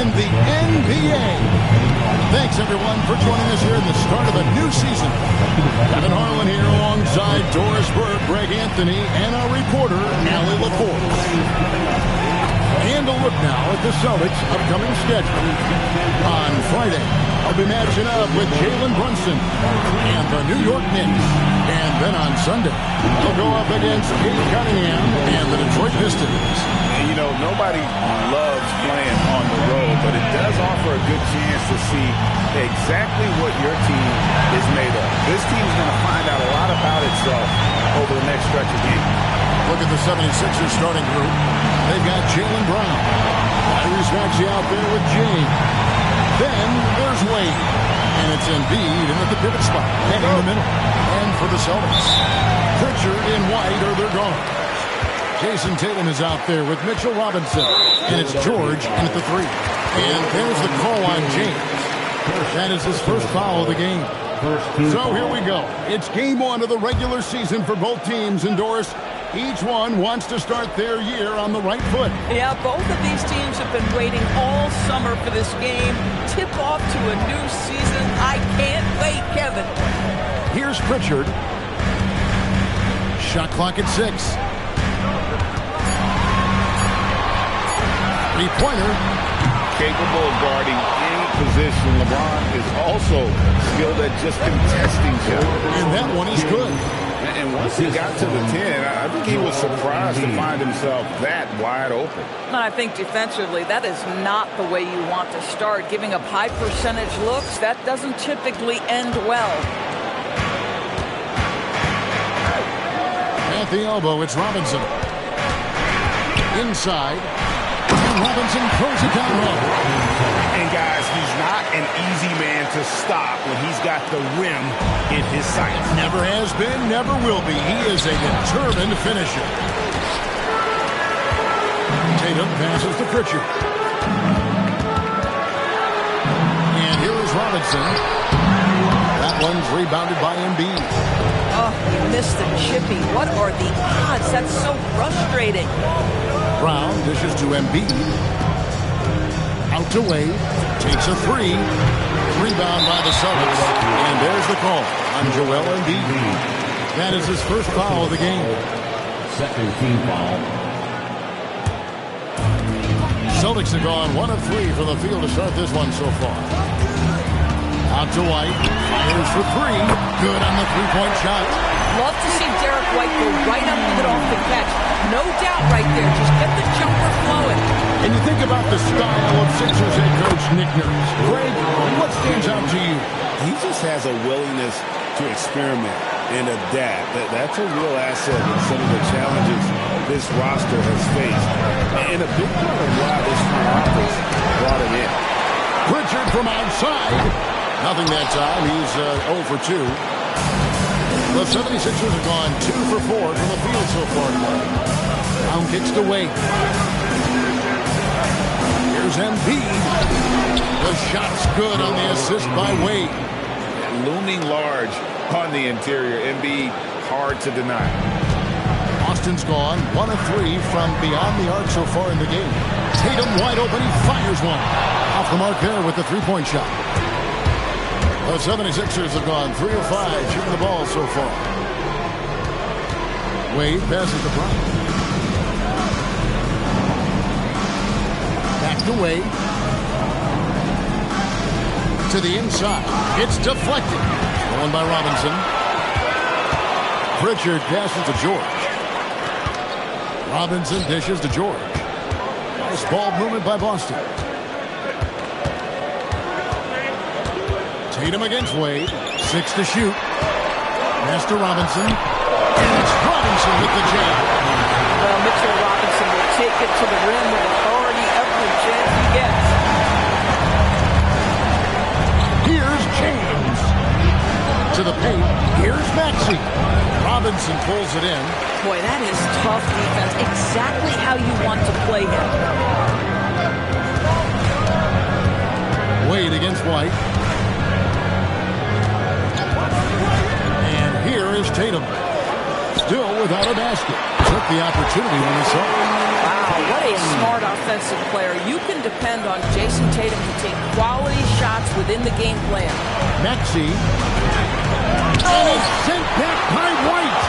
in the NBA. Thanks, everyone, for joining us here at the start of a new season. Kevin Harlan here alongside Doris Burke, Greg Anthony, and our reporter, Allie LaForce. And a look now at the Celtics' upcoming schedule. On Friday, I'll be matching up with Jalen Brunson and the New York Knicks. And then on Sunday, they'll go up against Cade Cunningham and the Detroit Pistons. And, you know, nobody loves playing on the road, but it does offer a good chance to see exactly what your team is made of. This team's going to find out a lot about itself over the next stretch of games. Look at the 76ers starting group. They've got Jaylen Brown. Tyrese Maxey out there with James. Then there's Wade. And it's Embiid in at the pivot spot, heading the middle. And for the Celtics, Pritchard and White are their guards. Jason Tatum is out there with Mitchell Robinson. And it's George in at the 3. And there's the call on James. That is his first foul of the game. So here we go. It's game 1 of the regular season for both teams. And Doris, each one wants to start their year on the right foot. Yeah, both of these teams have been waiting all summer for this game. Tip off to a new season. I can't wait, Kevin. Here's Pritchard. Shot clock at 6. Three-pointer. Capable of guarding any position. LeBron is also skilled at just contesting shots. And that one is good. And once he got to the 10, I think he was surprised to find himself that wide open. I think defensively, that is not the way you want to start. Giving up high percentage looks, that doesn't typically end well. At the elbow, it's Robinson. Inside. And Robinson throws it down low. And guys, he's not an easy man to stop when he's got the rim in his sights. Never has been, never will be. He is a determined finisher. Tatum passes to Pritchard. And here is Robinson. That one's rebounded by Embiid. Oh, he missed the chippy. What are the odds? That's so frustrating. Brown dishes to Embiid. Out to Wade. Takes a 3. Rebound by the Celtics. And there's the call on Joel Embiid. That is his first foul of the game. Second team foul. Celtics have gone 1 of 3 from the field to start this one so far. Out to White. Fires for 3. Good on the three-point shot. Love to see Derek White go right up with it off the catch. No doubt right there. Just get the jumper flowing. And you think about the style of Sixers head coach Nick Nurse. Greg, what stands out to you? He just has a willingness to experiment and adapt. That's a real asset in some of the challenges this roster has faced. And a big part of why this front office brought him in. Pritchard from outside. Nothing that time. He's 0 for 2. The 76ers have gone 2 for 4 from the field so far tonight. Brown kicks to Wade. Here's Embiid. The shot's good on the assist by Wade. Looming large on the interior. Embiid, hard to deny. Austin's gone 1 of 3 from beyond the arc so far in the game. Tatum wide open. He fires one. Off the mark there with the three-point shot. The 76ers have gone 3 of 5 shooting the ball so far. Wade passes to Brown. Back to Wade. To the inside. It's deflected. Stolen by Robinson. Pritchard passes to George. Robinson dishes to George. Nice ball movement by Boston. Tatum against Wade. 6 to shoot. Pass to Robinson. And it's Robinson with the jam. Well, Mitchell Robinson will take it to the rim with authority every chance he gets. Here's James. To the paint. Here's Maxey. Robinson pulls it in. Boy, that is tough defense. Exactly how you want to play him. Wade against White. And here is Tatum. Still without a basket. Took the opportunity when he saw it. Wow, What a smart offensive player. You can depend on Jason Tatum to take quality shots within the game plan. Maxey. And it's sent back by White.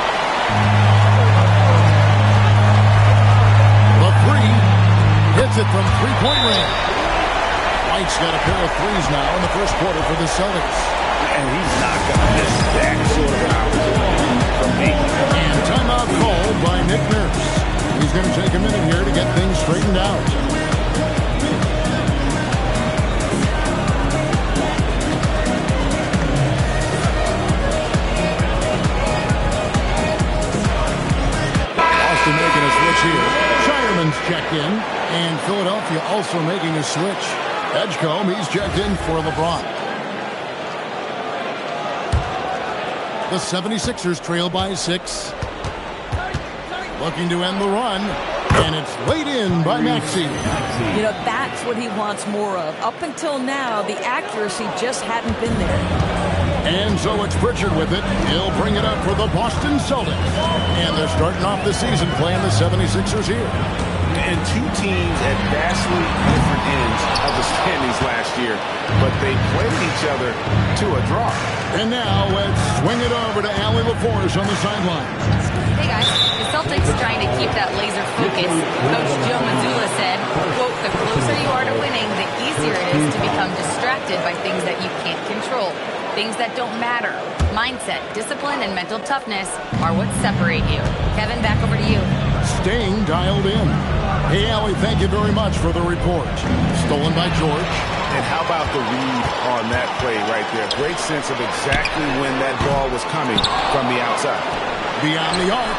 The three. Hits it from three-point range. White's got a pair of threes now in the first quarter for the Celtics. And he's not going to miss that sort of an opportunity from me. And timeout called by Nick Nurse. He's going to take a minute here to get things straightened out. Boston making a switch here. Shireman's checked in. And Philadelphia also making a switch. Edgecombe, he's checked in for LeBron. The 76ers trail by 6. Looking to end the run. And it's laid in by Maxey. You know, that's what he wants more of. Up until now, the accuracy just hadn't been there. And so it's Pritchard with it. He'll bring it up for the Boston Celtics. And they're starting off the season playing the 76ers here. And two teams at vastly different ends of the standings last year, but they played each other to a draw. And now let's swing it over to Allie LaForce on the sideline. Hey guys, the Celtics are trying to keep that laser focus. Coach Joe Mazzulla said, quote, "The closer you are to winning, the easier it is to become distracted by things that you can't control. Things that don't matter. Mindset, discipline, and mental toughness are what separate you." Kevin, back over to you. Staying dialed in. Hey, Allie, thank you very much for the report. Stolen by George. And how about the read on that play right there? Great sense of exactly when that ball was coming from the outside. Beyond the arc.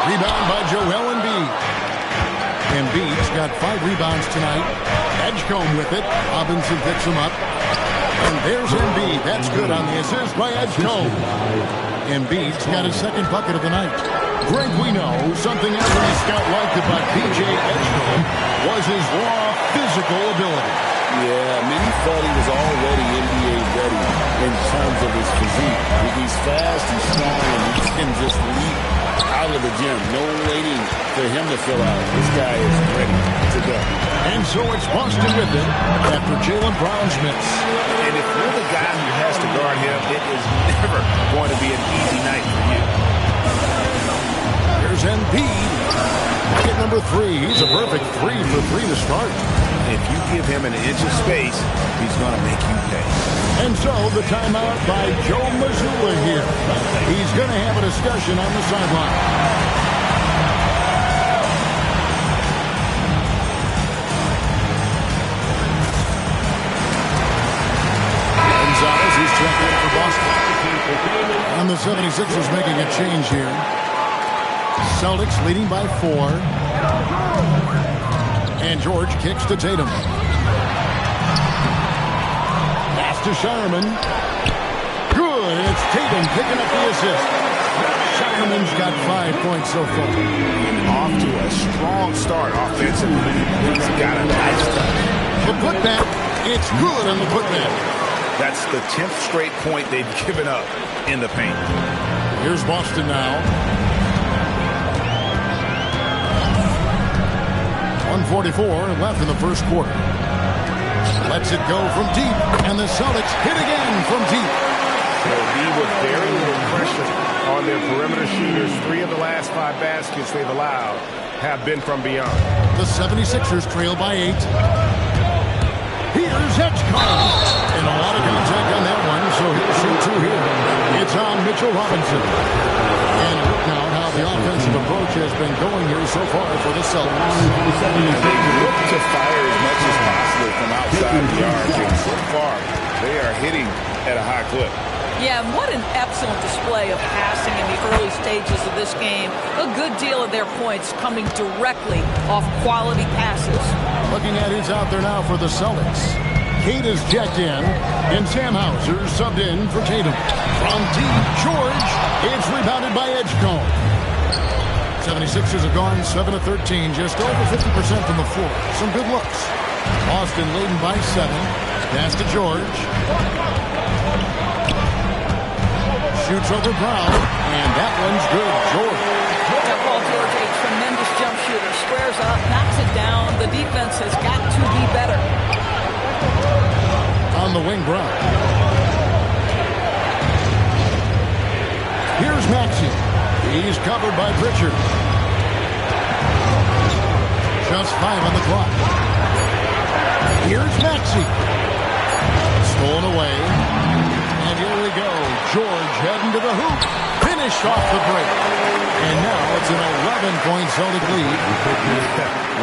Rebound by Joel Embiid. Embiid's got 5 rebounds tonight. Edgecombe with it. Robinson picks him up. And there's Embiid. That's good on the assist by Edgecombe. Embiid's got his second bucket of the night. Greg, we know something every scout liked about P.J. Edgecombe was his raw physical ability. Yeah, many thought he was already NBA ready in terms of his physique. He's fast, he's strong, and he can just leap out of the gym. No waiting for him to fill out. This guy is ready to go. And so it's Boston with it after Jaylen Brown's miss. And if you're the guy who has to guard him, it is never going to be an easy night for you. Here's Embiid. Bucket number 3. He's a perfect 3 for 3 to start. If you give him an inch of space, he's going to make you pay. And so the timeout by Joe Mazzulla here. He's going to have a discussion on the sideline. Gonzalez, he's checking in for Boston. And the 76ers making a change here. Celtics leading by 4. And George kicks to Tatum. Pass to Shireman. Good. It's Tatum picking up the assist. Shireman's got 5 points so far. Off to a strong start offensively. He's got a nice touch. The putback. It's good on the putback. That's the 10th straight point they've given up in the paint. Here's Boston now. 1:44 left in the first quarter. Lets it go from deep, and the Celtics hit again from deep. They'll be with very little pressure on their perimeter shooters. 3 of the last 5 baskets they've allowed have been from beyond. The 76ers trail by 8. Here's Edgecombe. And a lot of contact on that one, so he'll shoot 2 here. It's on Mitchell Robinson. And look now how the offensive approach has been going here so far for the Celtics. They look to fire as much as possible from outside the arc, and so far they are hitting at a high clip. Yeah, what an excellent display of passing in the early stages of this game. A good deal of their points coming directly off quality passes. Looking at who's out there now for the Celtics. Kate is checked in, and Sam Hauser subbed in for Tatum. From deep, George. It's rebounded by Edgecombe. 76ers have gone 7 of 13, just over 50% from the floor. Some good looks. Boston leading by 7. Pass to George. Shoots over Brown, and that one's good. George. Paul George, a tremendous jump shooter. squares up, knocks it down. The defense has got to be better. On the wing, Brown. Here's Maxey. He's covered by Pritchard. Just 5 on the clock. Here's Maxey. Stolen away. And here we go. George heading to the hoop. Finished off the break. And now it's an 11-point Celtic lead.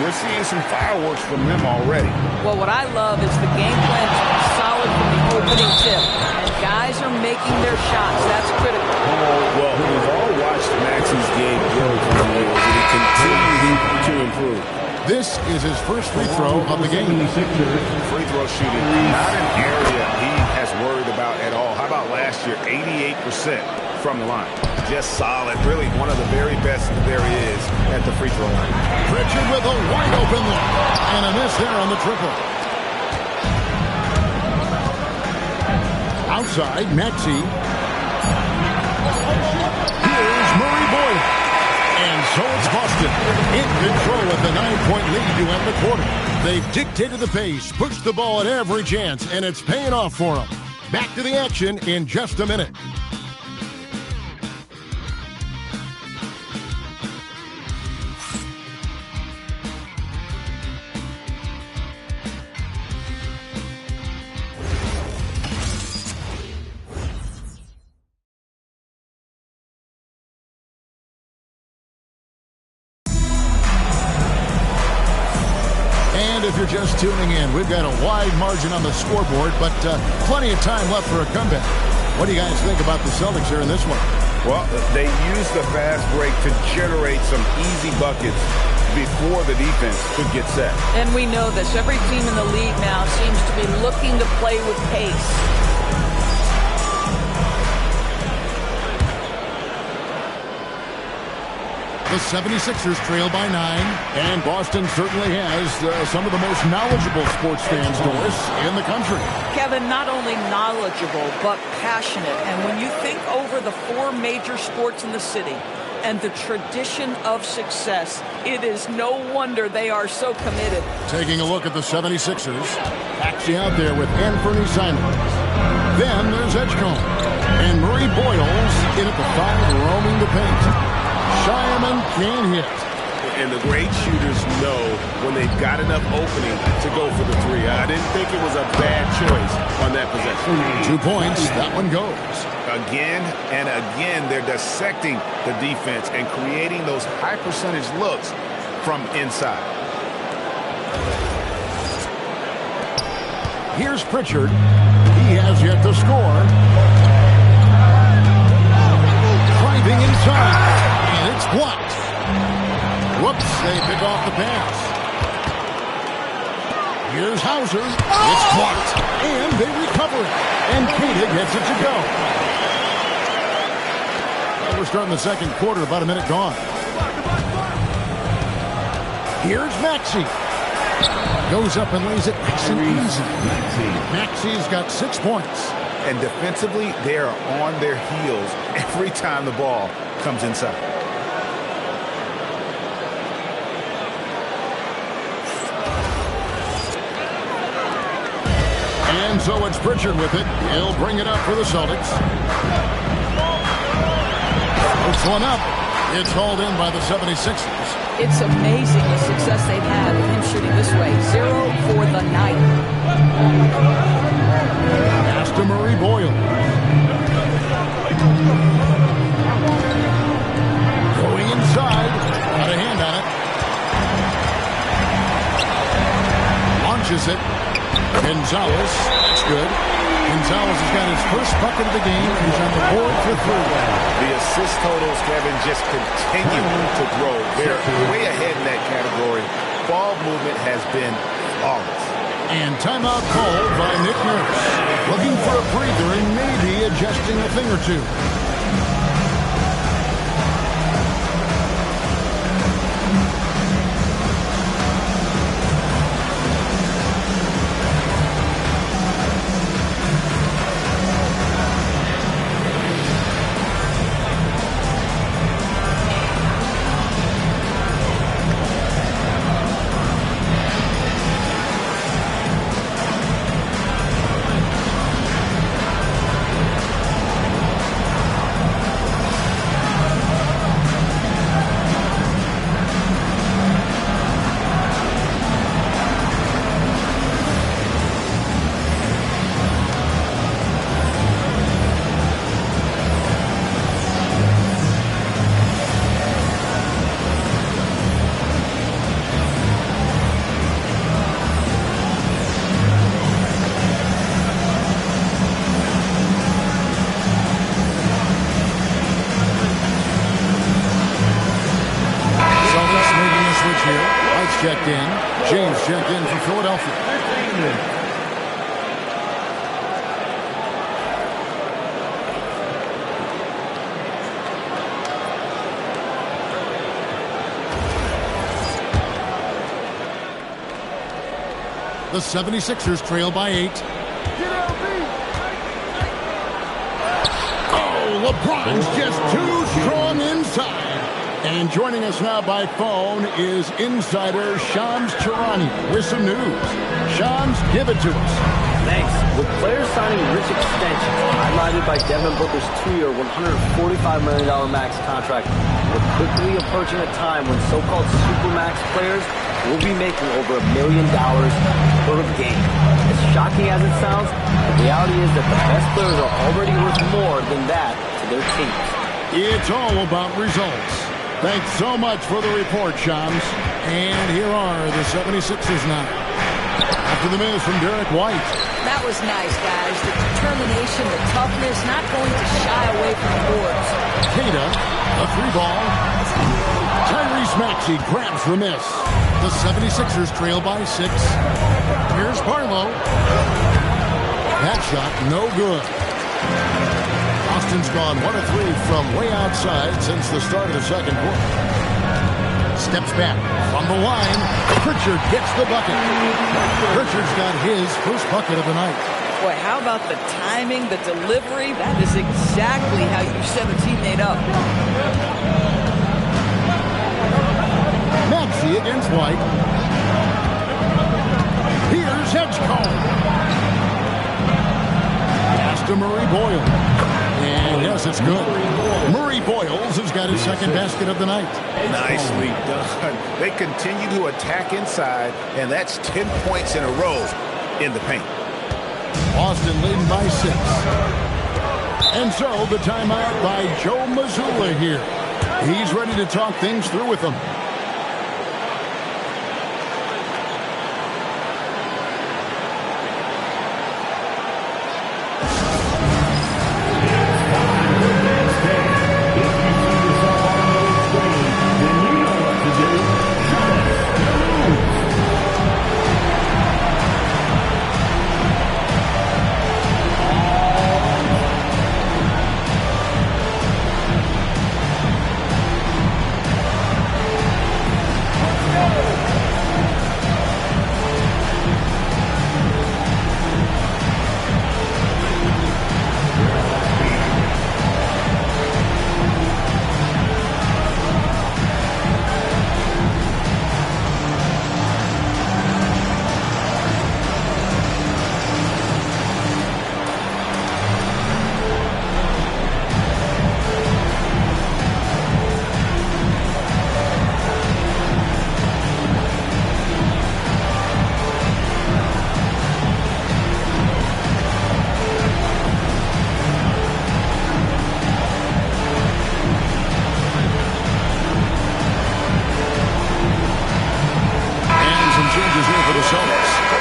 We're seeing some fireworks from them already. Well, what I love is the game plan has been solid from the opening tip. And guys are making their shots. That's critical. Well, we've all watched Maxey's game grow for years, and he continues to improve. This is his first free throw of the game. Free throw shooting, not an area he has worried about at all. How about last year? 88% from the line. Just solid. Really one of the very best there is at the free throw line. Pritchard with a wide open look. And a miss there on the triple. Outside, Maxey. Here's Murray Boyle. And so it's Boston in control with the 9-point lead to end the quarter. They've dictated the pace, pushed the ball at every chance, and it's paying off for them. Back to the action in just a minute. If you're just tuning in, we've got a wide margin on the scoreboard, but plenty of time left for a comeback. What do you guys think about the Celtics here in this one? Well, they used the fast break to generate some easy buckets before the defense could get set. And we know this. Every team in the league now seems to be looking to play with pace. The 76ers trail by 9, and Boston certainly has some of the most knowledgeable sports fans, Doris, in the country. Kevin, not only knowledgeable, but passionate. And when you think over the 4 major sports in the city and the tradition of success, it is no wonder they are so committed. Taking a look at the 76ers, actually out there with Anthony Simons. Then there's Edgecombe, and Murray Boyles in at the 5, roaming the paint. Shyman can't hit. And the great shooters know when they've got enough opening to go for the 3. I didn't think it was a bad choice on that possession. 2 points, that one goes. Again and again, they're dissecting the defense and creating those high percentage looks from inside. Here's Pritchard. He has yet to score. Driving inside. And it's blocked. Whoops, they pick off the pass. Here's Hauser. It's blocked. And they recover it. And Koenig gets it to go. Well, we're starting the second quarter, about a minute gone. Here's Maxey. Goes up and lays it nice and easy. Maxey's got 6 points. And defensively, they are on their heels every time the ball comes inside. And so it's Pritchard with it. He'll bring it up for the Celtics. Puts one up. It's hauled in by the 76ers. It's amazing the success they've had with him shooting this way. 0 for the night. Pass to Murray Boyle. Going inside. Got a hand on it. Launches it. Gonzalez. That's good. Gonzalez has got his first bucket of the game. He's on the board for 3. The assist totals, Kevin, just continue to grow. They're way ahead in that category. Ball movement has been flawless. And timeout called by Nick Nurse. Looking for a breather and maybe adjusting a thing or two. checked in. James checked in for Philadelphia. The 76ers trail by 8. Oh, LeBron's just too strong inside. And joining us now by phone is insider Shams Charania with some news. Shams, give it to us. Thanks. With players signing rich extensions, highlighted by Devin Booker's 2-year, $145 million max contract, we're quickly approaching a time when so-called supermax players will be making over $1 million per game. As shocking as it sounds, the reality is that the best players are already worth more than that to their teams. It's all about results. Thanks so much for the report, Shams. And here are the 76ers now. After the miss from Derek White. That was nice, guys. The determination, the toughness, not going to shy away from the boards. Keita, a 3-ball. Tyrese Maxey grabs the miss. The 76ers trail by 6. Here's Barlow. That shot, no good. Austin's gone 1 of 3 from way outside since the start of the second quarter. Steps back from the line. Pritchard gets the bucket. Pritchard's got his first bucket of the night. Boy, how about the timing, the delivery? That is exactly how you set a teammate up. Maxey against White. Here's Edgecombe. Pass to Murray Boyle. And yes, it's good. Murray Boyles has got his second basket of the night. Nicely done. They continue to attack inside, and that's 10 points in a row in the paint. Boston leading by 6. And so the timeout by Joe Mazzulla here. He's ready to talk things through with them.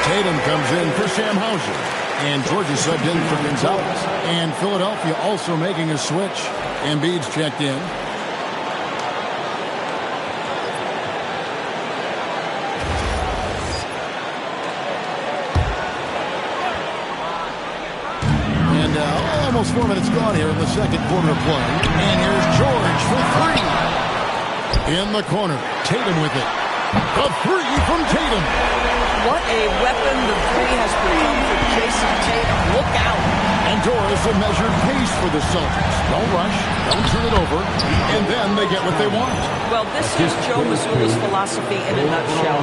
Tatum comes in for Sam Hauser. And Georgia subbed in for Gonzalez. And Philadelphia also making a switch. Embiid's checked in. And almost 4 minutes gone here in the second quarter of play. And here's George for 3. In the corner, Tatum with it. A 3 from Tatum. What a weapon the 3 has become for Jason Tatum. Look out. And Doris a measured pace for the Celtics. Don't rush, don't turn it over, and then they get what they want. Well, this is Joe Mazzulla's philosophy in a nutshell.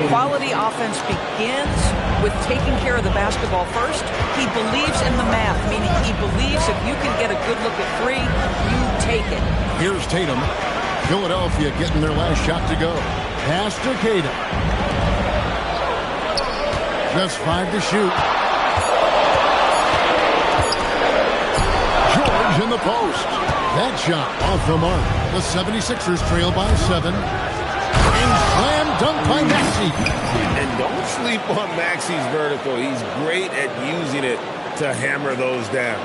Quality offense begins with taking care of the basketball first. He believes in the math, meaning he believes if you can get a good look at 3, you take it. Here's Tatum. Philadelphia getting their last shot to go. Pass to Keita. Just 5 to shoot. George in the post. That shot off the mark. The 76ers trail by 7. And slam dunk by Maxey. And don't sleep on Maxey's vertical. He's great at using it to hammer those down.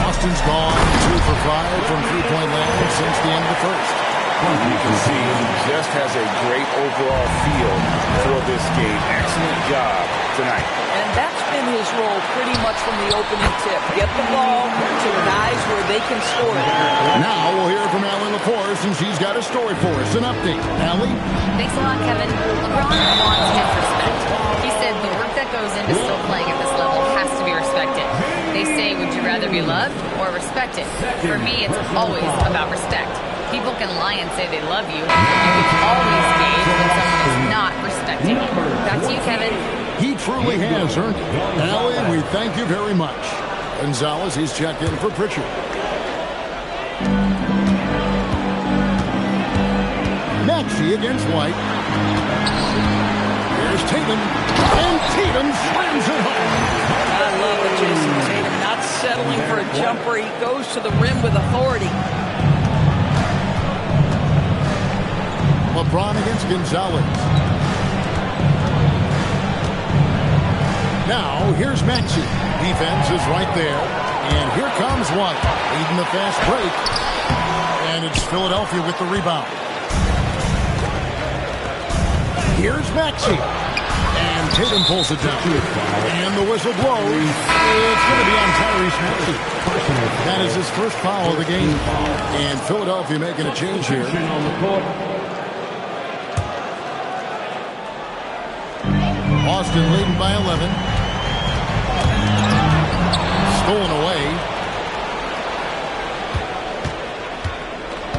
Austin's gone 2 for 5 from 3-point land since the end of the first. You can see he just has a great overall feel for this game. Excellent job tonight. And that's been his role pretty much from the opening tip. Get the ball to guys where they can score it. Now we'll hear from Allie LaForce, and she's got a story for us. An update. Allie? Thanks a lot, Kevin. LeBron wants his respect. He said the work that goes into still playing at this level has to be respected. They say, would you rather be loved or respected? For me, it's always about respect. People can lie and say they love you, but you can always gauge when someone is not respecting you. Back to you, Kevin. He truly has earned it. Allie, we thank you very much. Gonzalez, he's checked in for Pritchard. Maxey against White. Here's Tatum. And Tatum slams it home. I love it, Jason Tatum. Not settling for a jumper. He goes to the rim with authority. LeBron against Gonzalez. Now, here's Maxey. Defense is right there. And here comes White. Leading the fast break. And it's Philadelphia with the rebound. Here's Maxey. And Tatum pulls it down. And the whistle blows. It's going to be on Tyrese Maxey. That is his first foul of the game. And Philadelphia making a change here. Boston leading by 11. Stolen away.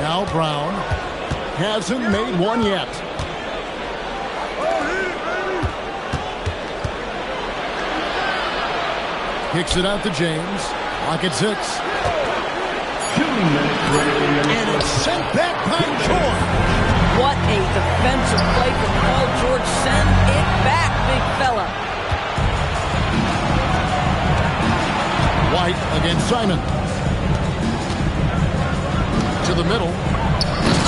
Now Brown hasn't made one yet. Kicks it out to James. Clock at 6. And it's sent back by George. What a defensive play from Paul George. Send it back, big fella. White against Simon. To the middle.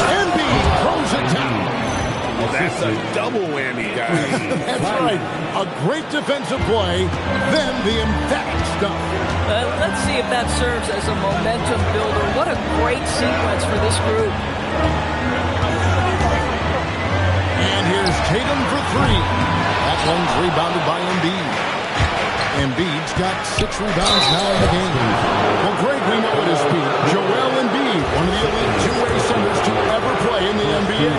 Embiid throws it down. Well, that's a double whammy, guys. That's right. A great defensive play, then the emphatic stuff. Let's see if that serves as a momentum builder. What a great sequence for this group. And here's Tatum for 3. That one's rebounded by Embiid. Embiid's got 6 rebounds now in the game. Well, Greg, we know at his peak, Joel Embiid, one of the elite two-way centers to ever play in the NBA.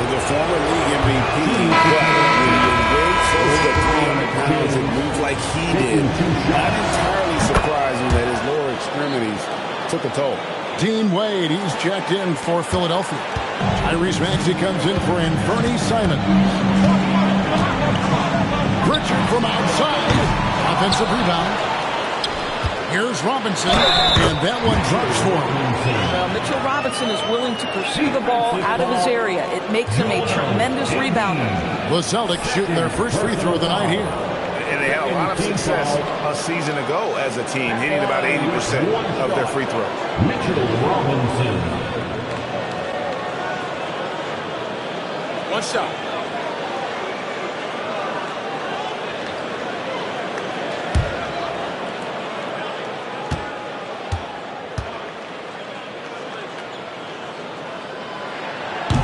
The former league MVP, but when you weigh close to 300 pounds and move like he did, not entirely surprising that his lower extremities took a toll. Dean Wade, he's checked in for Philadelphia. Tyrese Maxey comes in for Anthony Simon. Pritchard from outside. Offensive rebound. Here's Robinson, and that one drops for him. Well, Mitchell Robinson is willing to pursue the ball out of his area. It makes him a tremendous rebounder. The Celtics shooting their first free throw of the night here. And they had a lot of success a season ago as a team, hitting about 80% of their free throws. Mitchell Robinson. One shot.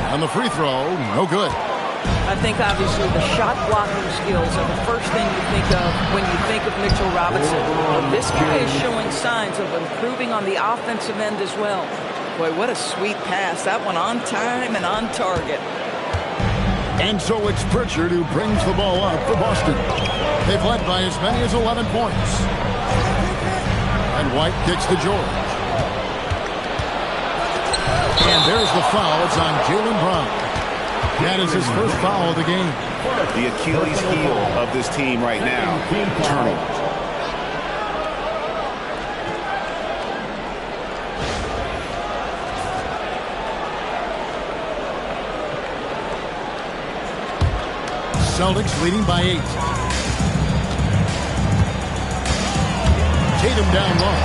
On the free throw, no good. I think obviously the shot blocking skills are the first thing you think of when you think of Mitchell Robinson. Well, this guy is showing signs of improving on the offensive end as well. Boy, what a sweet pass. That one on time and on target. And so it's Pritchard who brings the ball up for Boston. They've led by as many as 11 points. And White kicks to George. And there's the foul. It's on Jaylen Brown. That is his first foul of the game. The Achilles heel of this team right now, turnovers. Celtics leading by 8. Tatum down low.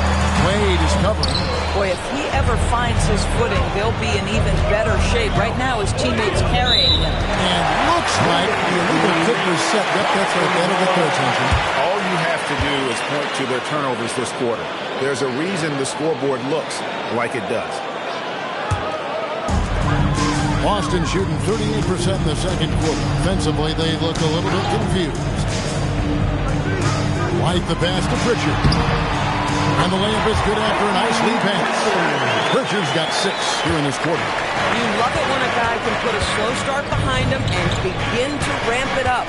Wade is covering. Boy, if he ever finds his footing, they'll be in even better shape. Right now, his teammates carrying him. And looks like the illegal kick was set. That's right. That'll get their attention. All you have to do is point to their turnovers this quarter. There's a reason the scoreboard looks like it does. Boston shooting 38% in the second quarter. Offensively, they look a little bit confused. White the pass to Pritchard. And the layup is good after a nice lead pass. Pritchard's got 6 here in this quarter. You love it when a guy can put a slow start behind him and begin to ramp it up.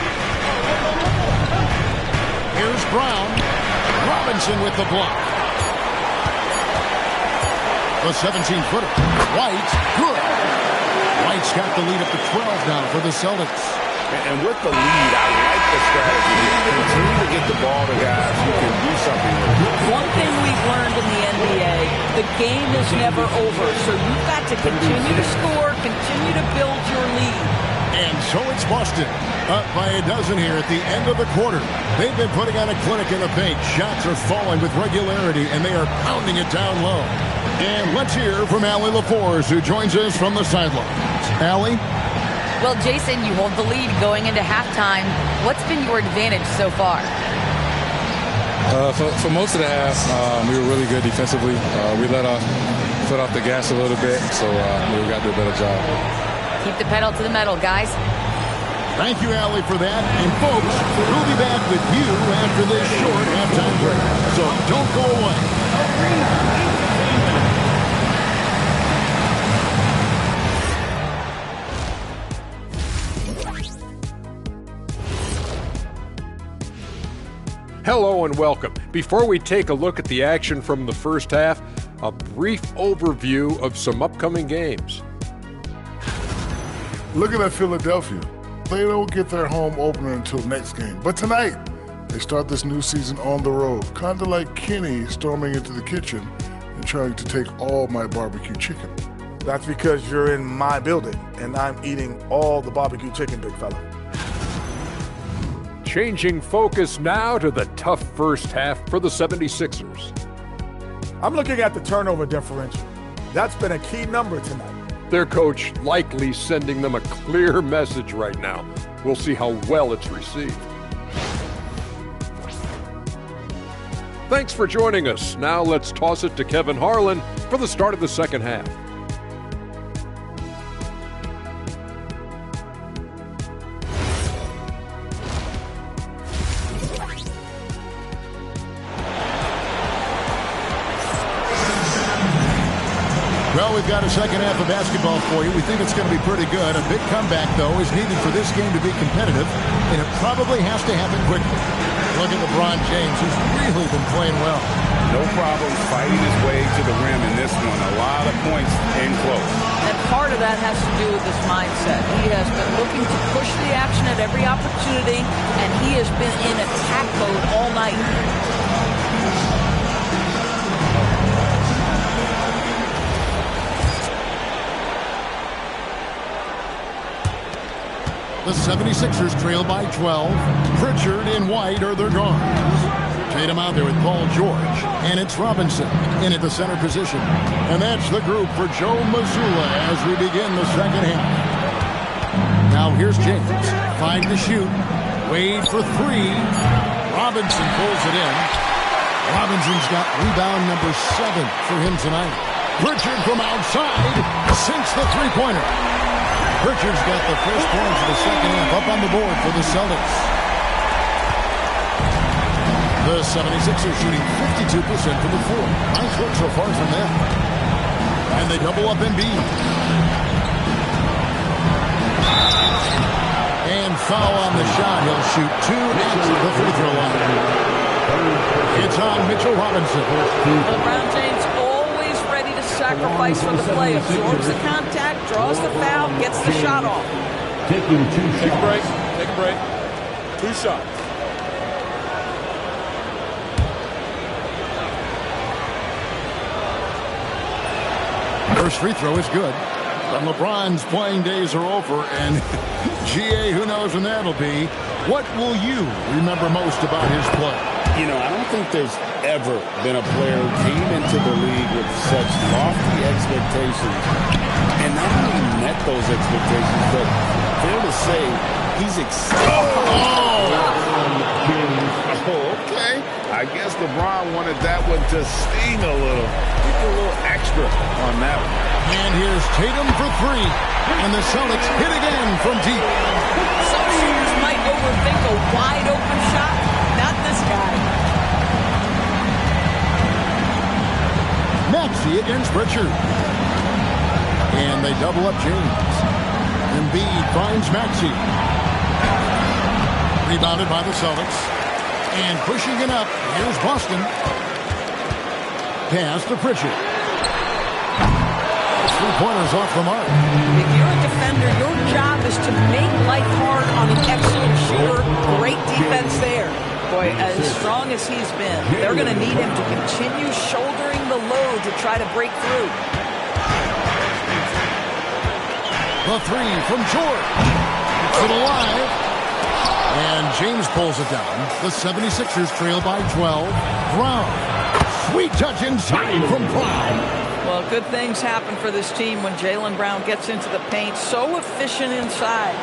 Here's Brown. Robinson with the block. The 17-footer. White, good. White's got the lead up to 12 now for the Celtics. And with the lead, I like the strategy here. Continue to get the ball to guys who can do something with it. One thing we've learned in the NBA, the game is never over. So you've got to continue to score, continue to build your lead. And so it's Boston, up by a dozen here at the end of the quarter. They've been putting on a clinic in the paint. Shots are falling with regularity, and they are pounding it down low. And let's hear from Allie LaForce, who joins us from the sidelines. Allie? Well, Jason, you hold the lead going into halftime. What's been your advantage so far? For most of the half, we were really good defensively. We let our foot off the gas a little bit, so we got to do a better job. Keep the pedal to the metal, guys. Thank you, Allie, for that. And, folks, we'll be back with you after this short halftime break. So don't go away. Hello and welcome. Before we take a look at the action from the first half, a brief overview of some upcoming games. Looking at Philadelphia, they don't get their home opener until next game. But tonight, they start this new season on the road, kind of like Kenny storming into the kitchen and trying to take all my barbecue chicken. That's because you're in my building, and I'm eating all the barbecue chicken, big fella. Changing focus now to the tough first half for the 76ers. I'm looking at the turnover differential. That's been a key number tonight. Their coach likely sending them a clear message right now. We'll see how well it's received. Thanks for joining us. Now let's toss it to Kevin Harlan for the start of the second half. Well, we've got a second half of basketball for you. We think it's going to be pretty good. A big comeback, though, is needed for this game to be competitive, and it probably has to happen quickly. Look at LeBron James, who's really been playing well. No problem fighting his way to the rim in this one. A lot of points in close. And part of that has to do with his mindset. He has been looking to push the action at every opportunity, and he has been in attack mode all night. The 76ers trail by 12. Pritchard and White are their guards. Tatum out there with Paul George. And it's Robinson in at the center position. And that's the group for Joe Mazzulla as we begin the second half. Now here's James. 5 to shoot. Wade for 3. Robinson pulls it in. Robinson's got rebound number 7 for him tonight. Pritchard from outside sinks the three-pointer. Pritchard's got the first points of the second half up on the board for the Celtics. The 76ers shooting 52% from the floor. Nice work so far from them. And they double up Embiid. And foul on the shot. He'll shoot 2 at the free throw line. It's on Mitchell Robinson. LeBron James always ready to sacrifice for the play. Absorbs the contact, draws the foul, gets the shot off. Taking 2 shots. Take a break. Take a break. 2 shots. First free throw is good. But LeBron's playing days are over, and GA, who knows when that'll be. What will you remember most about his play? You know, I don't think there's ever been a player who came into the league with such lofty expectations and not only met those expectations, but fair to say, he's excited. Oh, okay. I guess Coach LeBron wanted that one to sting a little. Get a little extra on that one. And here's Tatum for three. And the Celtics hit again from deep. Some shooters might overthink a wide open shot. Not this guy. Maxey against Pritchard. And they double up James. Embiid finds Maxey. Rebounded by the Celtics. And pushing it up, here's Boston. Pass to Pritchard. Three-pointers off the mark. If you're a defender, your job is to make life hard on an excellent shooter. Great defense there. Boy, as strong as he's been, they're going to need him to continue shouldering the load to try to break through. The three from George. It's it alive. And James pulls it down. The 76ers trail by 12. Brown. Sweet touch inside from Brown. Well, good things happen for this team when Jaylen Brown gets into the paint. So efficient inside.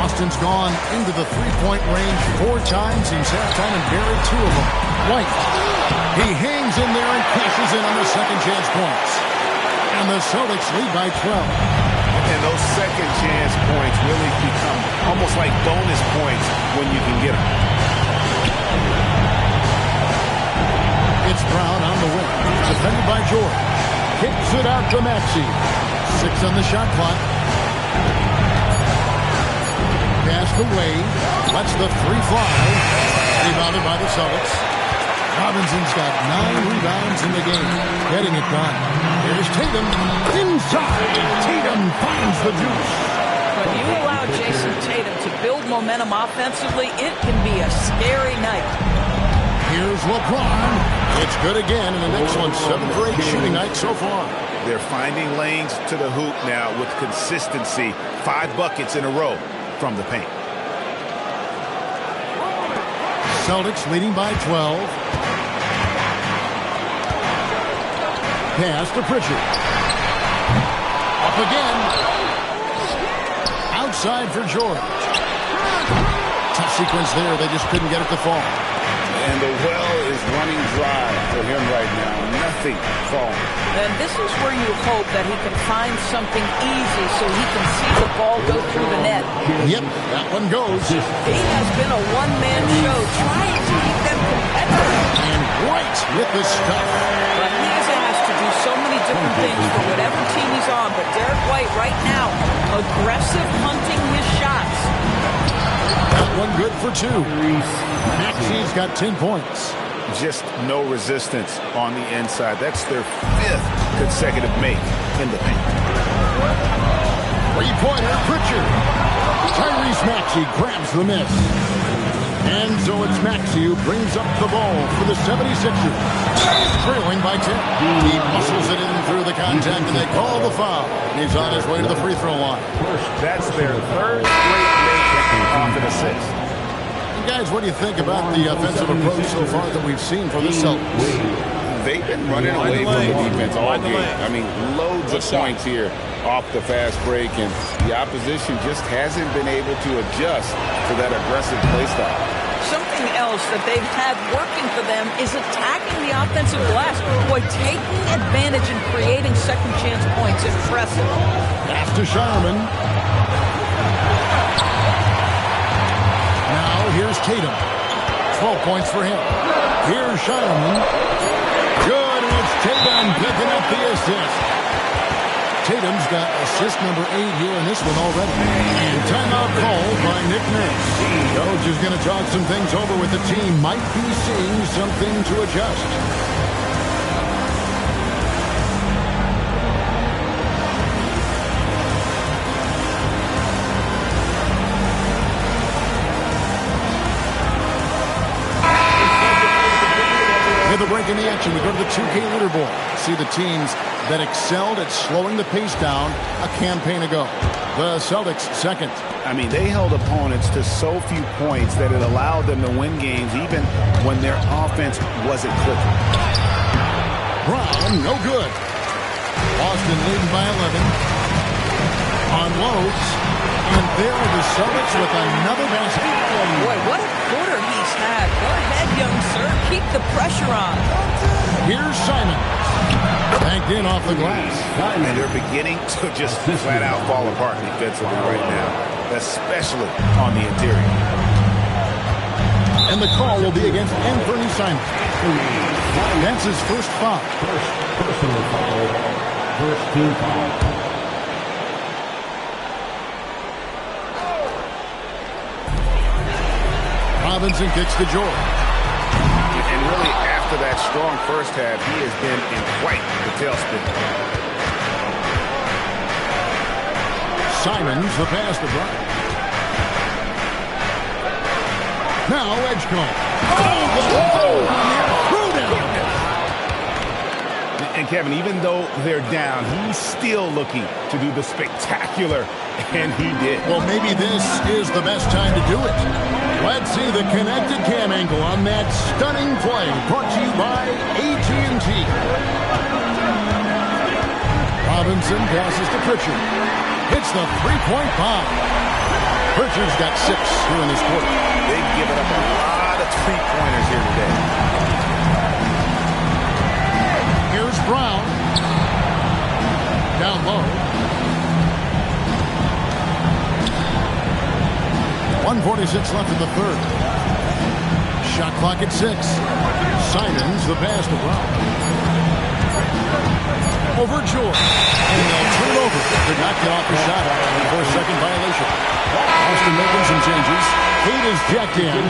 Austin's gone into the three-point range 4 times since halftime and buried 2 of them. White. He hangs in there and cashes in on the second chance points. And the Celtics lead by 12. And those second chance points really become almost like bonus points when you can get them. It's Brown on the wing. Defended by George. Kicks it out to Maxey. 6 on the shot clock. Pass to Wade. Lets the three fly. Rebounded by the Celtics. Robinson's got 9 rebounds in the game. Getting it done. Here's Tatum. Inside. Tatum finds the juice. When you allow Jason Tatum to build momentum offensively, it can be a scary night. Here's LeBron. It's good again and an excellent 7 for 8 shooting night so far. They're finding lanes to the hoop now with consistency. 5 buckets in a row from the paint. Celtics leading by 12. Pass to Pritchard. Up again. Outside for George. Tough sequence there. They just couldn't get it to fall. And the well is running dry for him right now. Nothing falling. And this is where you hope that he can find something easy so he can see the ball go through the net. Yep, that one goes. He has been a one-man show trying to keep them competitive. And White with the stuff. But he is asked to do so many different things for whatever team he's on. But Derek White right now, aggressive hunting his shots. That one good for 2. Maxey's got 10 points. Just no resistance on the inside. That's their 5th consecutive make in the paint. Three-pointer, Pritchard. Tyrese Maxey grabs the miss. And so it's Maxey who brings up the ball for the 76ers. Trailing by 10. He muscles it in through the contact, and they call the foul. He's on his way to the free throw line. That's their 3rd straight make off an assist. Guys, what do you think about the offensive approach so far that we've seen from the Celtics? They've been running away from the defense all game. I mean, loads of points here off the fast break, and the opposition just hasn't been able to adjust to that aggressive play style. Something else that they've had working for them is attacking the offensive glass. Boy, taking advantage and creating second chance points is impressive. Pass to Sharman. Here's Tatum. 12 points for him. Here's Sharman. Good, and it's Tatum picking up the assist. Tatum's got assist number 8 here in this one already. And timeout called by Nick Nurse. Coach is going to talk some things over with the team. Might be seeing something to adjust. With a break in the action, we go to the 2K leaderboard. See the teams that excelled at slowing the pace down a campaign ago. The Celtics second. I mean, they held opponents to so few points that it allowed them to win games even when their offense wasn't clicking. Brown, no good. Boston leading by 11. On Lowe's. And there are the Celtics with another basket. Boy, what a quarter he's had. Go ahead, young sir. Keep the pressure on. Here's Simon. Banked in off the glass. And they're beginning to just flat out fall apart defensively right now, especially on the interior. And the call will be against Anthony Simon. That's his first foul. First personal foul. First team foul. Robinson kicks to George. And really, after that strong first half, he has been in quite the tailspin. Simons, the pass to Bryant. Now Edgecombe. And Kevin, even though they're down, he's still looking to do the spectacular, and he did. Well, maybe this is the best time to do it. Let's see the connected cam angle on that stunning play, brought to you by AT&T. Robinson passes to Pritchard. Hits the three-point bomb. Pritchard's got 6 here in this quarter. They've given up a lot of three-pointers here today. Here's Brown. Down low. 1:46 left in the third. Shot clock at 6. Simons, the pass to Brown. Over George. And they'll turn over. Did not get off the shot for a second violation. Austin making some changes. Cade is checked in.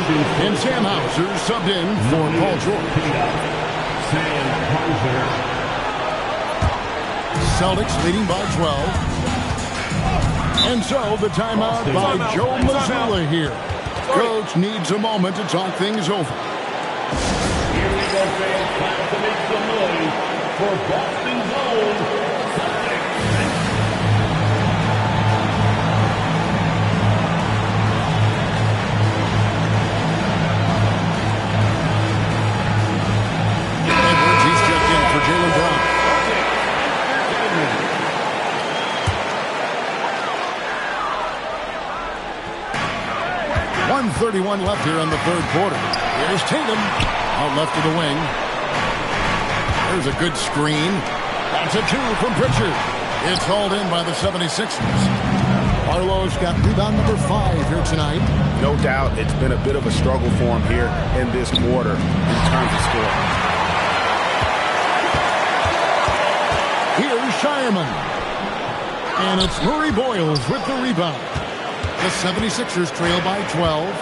And Sam Hauser subbed in for Paul George. Celtics leading by 12. And so the timeout by Joe Mazzulla here. Coach needs a moment to talk things over. Here we go, fans. Time to make some noise for Boston's own Celtics. Edwards, he's checked in for Jaylen Brown. 1:31 left here in the third quarter. Here's Tatum, out left to the wing. There's a good screen. That's a 2 from Pritchard. It's hauled in by the 76ers. Arlo's got rebound number 5 here tonight. No doubt it's been a bit of a struggle for him here in this quarter in terms of scoring. Here's Shireman. And it's Murray Boyles with the rebound. The 76ers trail by 12.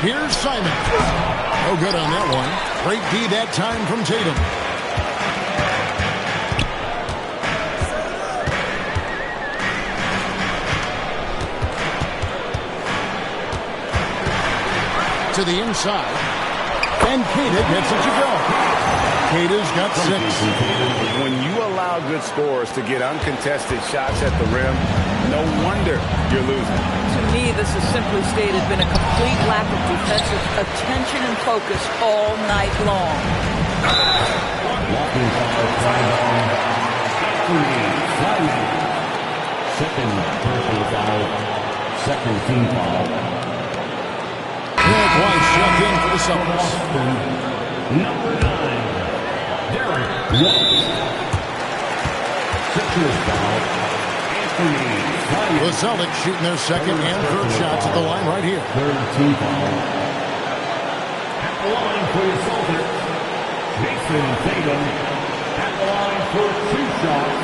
Here's Simon. No good on that one. Great D that time from Tatum. To the inside. And Kata gets it to go. Kata's got 6. When you allow good scorers to get uncontested shots at the rim, no wonder you're losing. To me, this has simply stated been a complete lack of defensive attention and focus all night long. Walking foul, second personal foul, second team foul. Derek White checked in for the Celtics. Number 9, Derek White. Sixers foul, Anthony. The Celtics shooting their second and third shots at the line right here. Third team foul. At the line for the Celtics, Jason Tatum. At the line for 2 shots.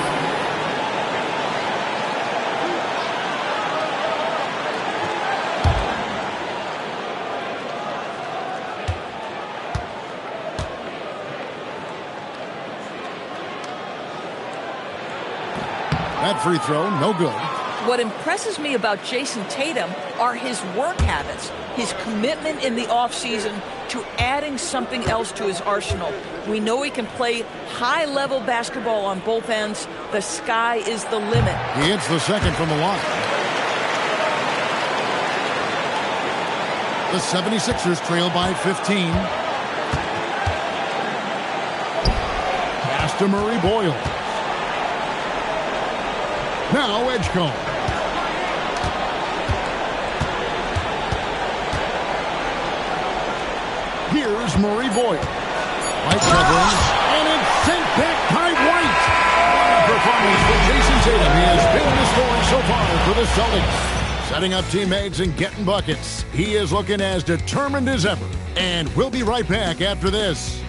That free throw, no good. What impresses me about Jason Tatum are his work habits, his commitment in the offseason to adding something else to his arsenal. We know he can play high-level basketball on both ends. The sky is the limit. He hits the second from the line. The 76ers trail by 15. Pass to Murray Boyle. Now Edgecombe. Here's Murray Boyle. White covering, and it's sent back by White. What a performance for Jason Tatum. He has been the story so far for the Celtics. Setting up teammates and getting buckets. He is looking as determined as ever. And we'll be right back after this.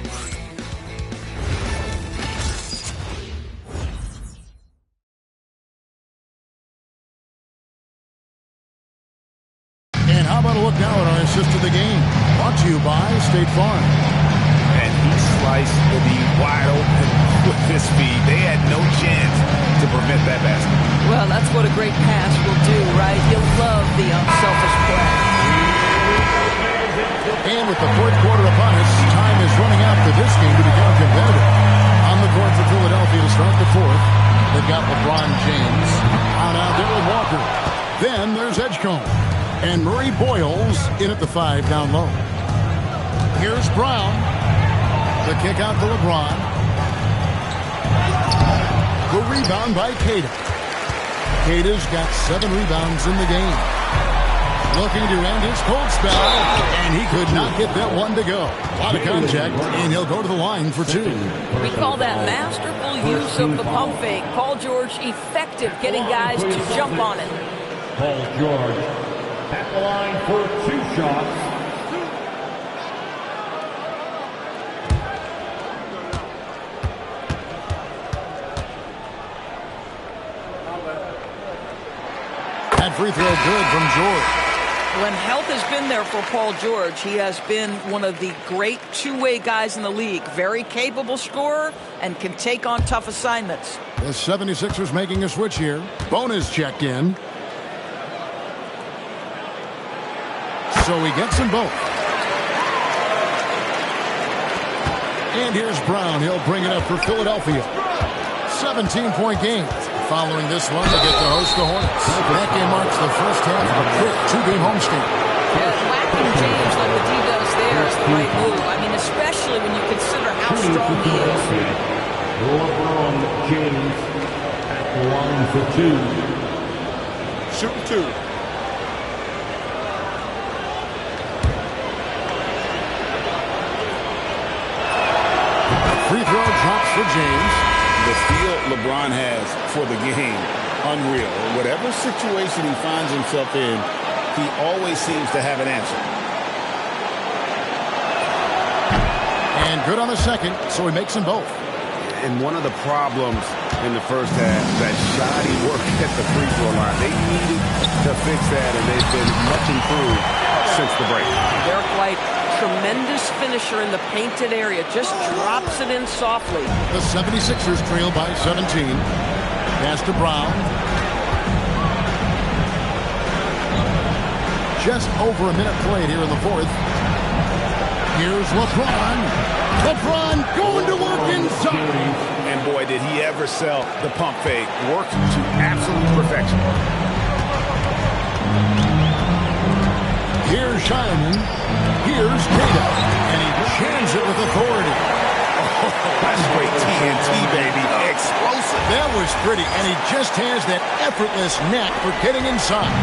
And how about a look now at our assist of the game? Brought to you by State Farm. And he sliced the wide open with his feet. They had no chance to prevent that basket. Well, that's what a great pass will do, right? You'll love the unselfish play. And with the fourth quarter upon us, time is running out for this game to become competitive. On the court for Philadelphia to start the fourth, they've got LeBron James. Out there with Walker. Then there's Edgecombe. And Murray Boyles in at the 5 down low. Here's Brown. The kick out to LeBron. The rebound by Queta. Queta's got 7 rebounds in the game. Looking to end his cold spell, and he could not get that one to go. A lot of contact, and he'll go to the line for 2. We call that masterful use of the pump fake. Paul George effective getting guys to jump on it. Paul George at the line for 2 shots. That free throw good from George. When health has been there for Paul George, he has been one of the great two-way guys in the league. Very capable scorer and can take on tough assignments. The 76ers making a switch here. Bonus checked in. So he gets them both. And here's Brown. He'll bring it up for Philadelphia. 17-point game. Following this one, they get to host the Hornets. That game marks the first half of a quick 2-game homestand. Yeah, whacking James like the D does there is the right move. I mean, especially when you consider how strong he is. LeBron James at the line for 2. Shooting 2. Free throw drops for James. The feel LeBron has for the game, unreal. Whatever situation he finds himself in, he always seems to have an answer. And good on the second, so he makes them both. And one of the problems in the first half, that shoddy work at the free throw line. They needed to fix that, and they've been much improved since the break. Derek White, tremendous finisher in the painted area, just drops it in softly. The 76ers trail by 17. Pass to Brown. Just over a minute played here in the fourth. Here's LeBron. LeBron going to work inside. And boy, did he ever sell the pump fake. Worked to absolute perfection. Here's Shireman. Here's Queta. And he jams it with authority. Oh, that's great TNT, baby. Explosive. That was pretty. And he just has that effortless knack for getting inside.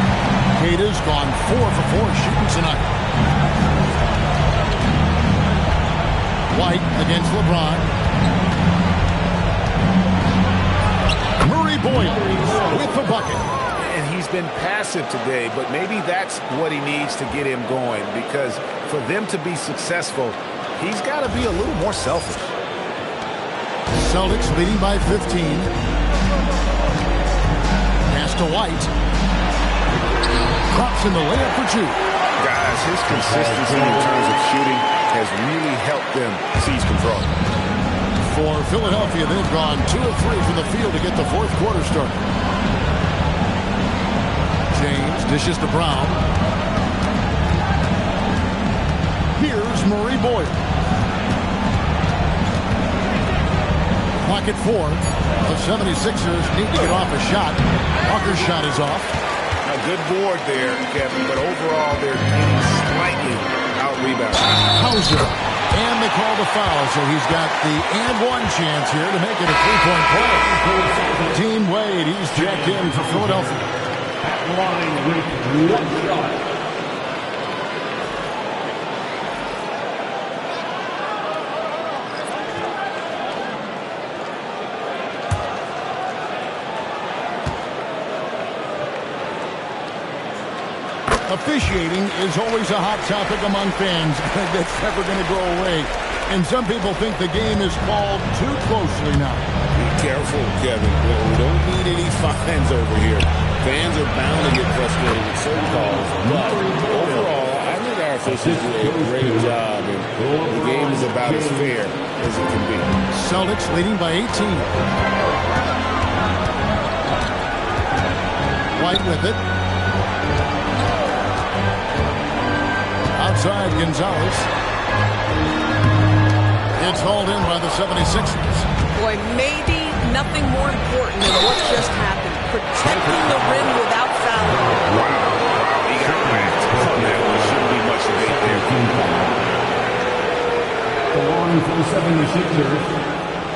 Queta's gone 4 for 4 shooting tonight. White against LeBron. Murray Boyle with the bucket. And he's been passive today, but maybe that's what he needs to get him going, because for them to be successful, he's got to be a little more selfish. Celtics leading by 15. Pass to White. Drops in the layup for 2. Guys, his consistency in terms of shooting has really helped them seize control. For Philadelphia, they've gone 2 of 3 from the field to get the fourth quarter started. James dishes to Brown. Here's Murray Boyle. Clock at 4. The 76ers need to get off a shot. Walker's shot is off. A good board there, Kevin, but overall they're getting slightly out-rebounded. Hauser. And they call the foul, so he's got the and-one chance here to make it a 3-point play. Team Wade, he's jacked in for Philadelphia. At the line with 1 shot. Officiating is always a hot topic among fans. That's never going to go away. And some people think the game is called too closely now. Be careful, Kevin. We don't need any fines over here. Fans are bound to get frustrated with certain calls. But overall, I think our officials do a great job. And the game is about as fair as it can be. Celtics leading by 18. White with it. Outside Gonzalez. It's hauled in by the 76ers. Boy, maybe nothing more important than what just happened. Protecting the rim without fouling. Wow, he got whacked on that one. Shouldn't be much debate there. The one for the 76ers,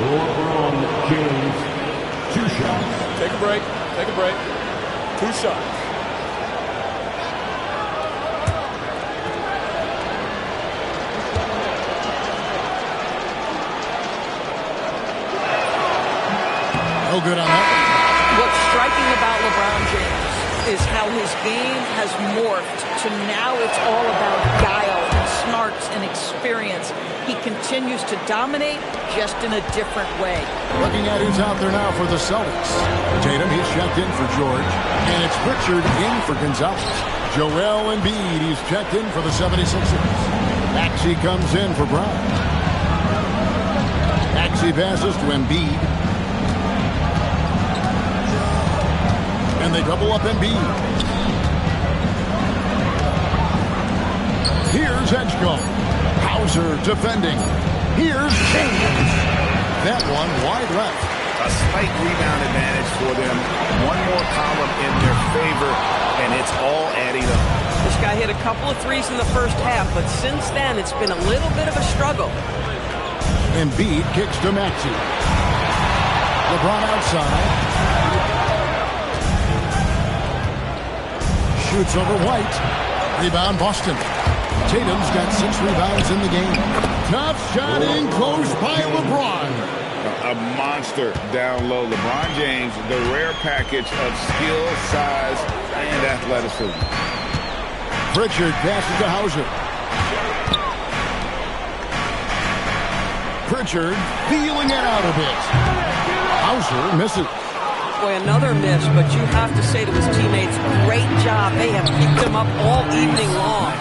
LeBron James. 2 shots. Take a break. Take a break. 2 shots. No good on that. What's striking about LeBron James is how his game has morphed to now it's all about guile and smarts and experience. He continues to dominate just in a different way. Looking at who's out there now for the Celtics. Tatum, he's checked in for George. And it's Pritchard in for Gonzalez. Joel Embiid, he's checked in for the 76ers. Maxey comes in for Brown. Maxey passes to Embiid. And they double up Embiid. Here's Edgecombe. Hauser defending. Here's James. That one wide left. A slight rebound advantage for them. One more column in their favor, and it's all adding up. This guy hit a couple of threes in the first half, but since then it's been a little bit of a struggle. Embiid kicks to Maxey. LeBron outside. Shoots over White. Rebound Boston. Tatum's got 6 rebounds in the game. Tough shot in close by LeBron. A monster down low. LeBron James, the rare package of skill, size, and athleticism. Pritchard passes to Hauser. Pritchard feeling it out a bit. Hauser misses. Boy, another miss, but you have to say to his teammates, great job. They have picked him up all evening long.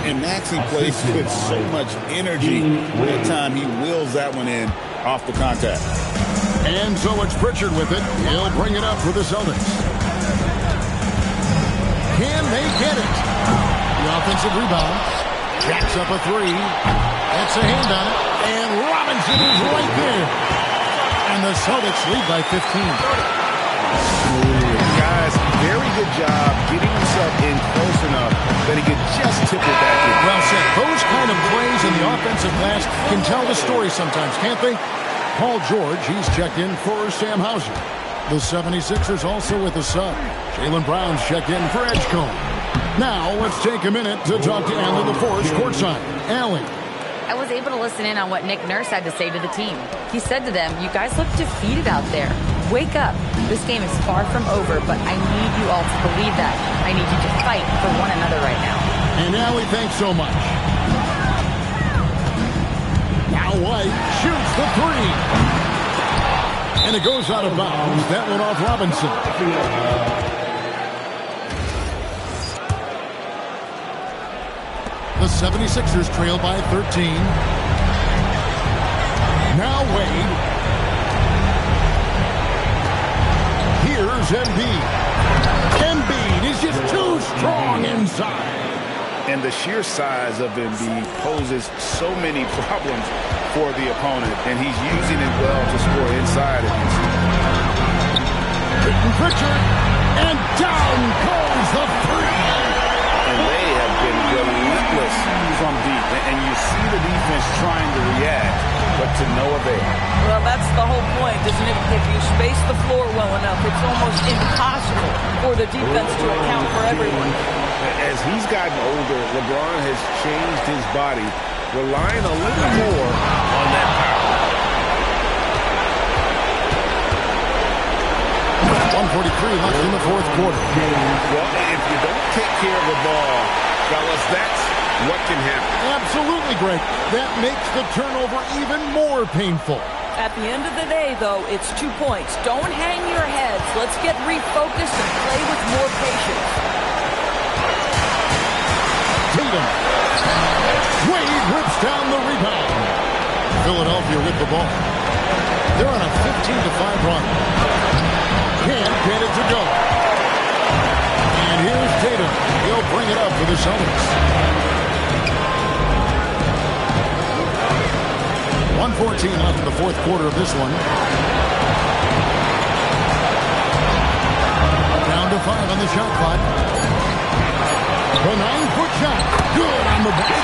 And Maxey plays with so much energy. That time he wheels that one in off the contact. And so it's Pritchard with it. He'll bring it up for the Celtics. Can they get it? The offensive rebound. Jacks up a 3. That's a hand on it. And Robinson is right there. And the Celtics lead by 15. Guys, very good job getting himself in close enough that he could just tip it back in. Well said. Those kind of plays in the offensive glass can tell the story sometimes, can't they? Paul George, he's checked in for Sam Hauser. The 76ers also with a sub. Jaylen Brown's checked in for Edgecombe. Now, let's take a minute to talk to Allen LaForge courtside. Allen. I was able to listen in on what Nick Nurse had to say to the team. He said to them, you guys look defeated out there. Wake up. This game is far from over, but I need you all to believe that. I need you to fight for one another right now. And Allie, thanks so much. Now White shoots the 3. And it goes out of bounds. That one off Robinson. The 76ers trail by 13. Now Wade. Here's Embiid. Embiid is just too strong inside. And the sheer size of Embiid poses so many problems for the opponent, and he's using it well to score inside against him. Pritchard, and down goes the 3. And they have been relentless from deep. And you see the defense trying to react, but to no avail. Well, that's the whole point, isn't it? If you space the floor well enough, it's almost impossible for the defense to account for everyone. As he's gotten older, LeBron has changed his body, relying a little more on that power. 1:43 left in the fourth quarter. Well, if you don't take care of the ball, fellas, that's what can happen. Absolutely, Greg. That makes the turnover even more painful. At the end of the day, though, it's 2 points. Don't hang your heads. Let's get refocused and play with more patience. Tatum. Wade rips down the rebound. Philadelphia with the ball. They're on a 15-5 run. Can't get it to go. And here's Tatum. He'll bring it up for the Celtics. 1:14 left in the fourth quarter of this one. Down to 5 on the shot clock. The 9-foot shot. Good on the back.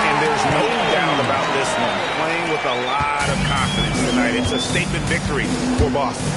And there's no doubt about this one. Playing with a lot of confidence tonight. It's a statement victory for Boston.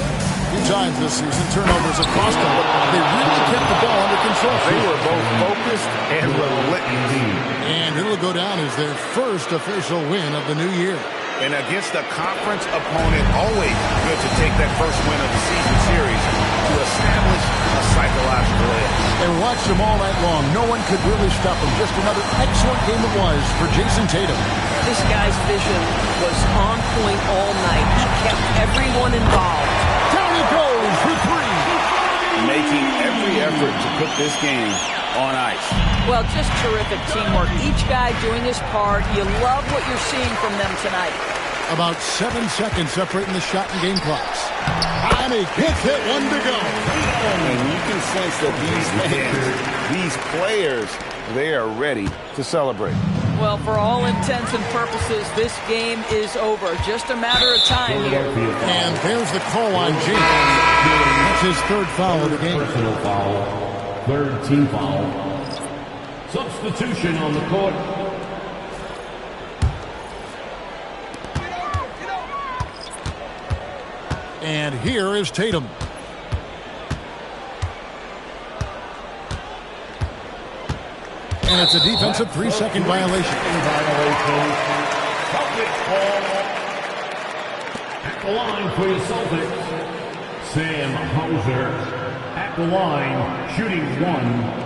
Few times this season, turnovers have cost them, but they really kept the ball under control. They were both focused and relentless. And it'll go down as their first official win of the new year. And against a conference opponent, always good to take that first win of the season series to establish a psychological edge. They watched them all night long. No one could really stop them. Just another excellent game it was for Jason Tatum. This guy's vision was on point all night. He kept everyone involved. Down he goes for 3. Making every effort to put this game on ice. Well, just terrific teamwork. Each guy doing his part. You love what you're seeing from them tonight. About 7 seconds separating the shot and game clocks. And he gets it, 1 to go. And you can sense that these fans, these players, they are ready to celebrate. Well, for all intents and purposes, this game is over. Just a matter of time here. And there's the call on James. That's his 3rd foul of the game. Personal foul. 3rd team foul. Substitution on the court. And here is Tatum. And it's a defensive 3-second violation. At the line for your Celtics, Sam Hauser. At the line, shooting 1.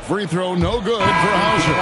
Free throw, no good for Hauser.